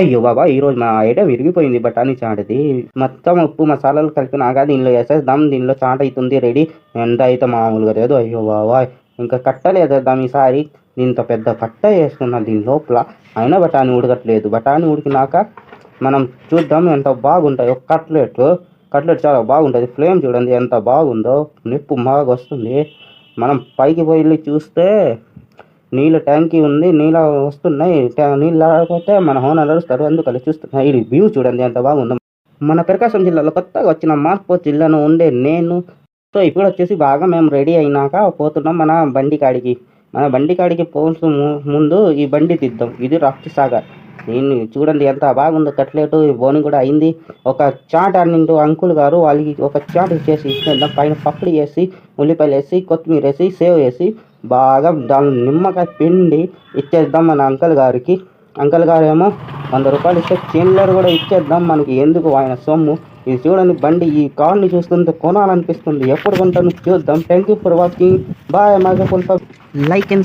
అయ్యో బాబా! ఈరోజు మా ఐటెం విరిగిపోయింది బఠానీ చాట్‌ది. మొత్తం ఉప్పు, మసాలాలు కలిపినాక దీనిలో ఏసేద్దాం. దీనిలో చాట్ అయితుంది రెడీ. ఎంత అయితే మామూలుగా లేదు. అయ్యో బాబోయ్! ఇంకా కట్టలేసేద్దాం ఈసారి. ఇంత పెద్ద కట్ట ఏసుకున్నా దీని లోపల. అయినా బఠానీ ఉడకట్లేదు. బఠానీ ఉడికినాక మనం చూద్దాం ఎంత బాగుంటాయో కట్లెట్ చాలా బాగుంటది. ఫ్లేమ్ చూడండి ఎంత బాగుందో. నిప్పు బాగొస్తుంది. మనం పైకి పోయి చూస్తే నీళ్ళ ట్యాంకీ ఉంది. నీళ్ళు వస్తున్నాయి. నీళ్ళు రాకపోతే మన ఓనర్ అరుస్తారు. అందుకని చూస్తున్నా. ఈ వ్యూ చూడండి ఎంత బాగుందో. మన ప్రకాశం జిల్లాలో కొత్తగా వచ్చిన మార్పూర్ జిల్లాలో ఉండే నేను. సో ఇప్పుడు వచ్చేసి బాగా మేము రెడీ అయినాక పోతున్నాం మన బండి కాడికి. మన బండి కాడికి పోల్సు ముందు ఈ బండి తీద్దాం. ఇది రఫ్తీ సాగర్. దీన్ని చూడండి ఎంత బాగుందో కట్లెట్. బోని కూడా అయింది. ఒక చాట్ అన్నింటూ అంకుల్ గారు వాళ్ళకి ఒక చాట్ చేసి ఇచ్చేద్దాం. పైన పప్పులు వేసి, ఉల్లిపాయలు వేసి, కొత్తిమీర వేసి, సేవ్ వేసి బాగా దాని నిమ్మకాయ పిండి ఇచ్చేద్దాం మన అంకుల్ గారికి. అంకుల్ గారు ఏమో 100 రూపాయలు ఇస్తే చిల్లర కూడా ఇచ్చేద్దాం. మనకి ఎందుకు ఆయన సొమ్ము. ఇది చూడండి బండి. ఈ కార్ని చూస్తుంటే కొనాలనిపిస్తుంది. ఎప్పుడు కొంటాను చూద్దాం. Thank you for watching. Bye. Like and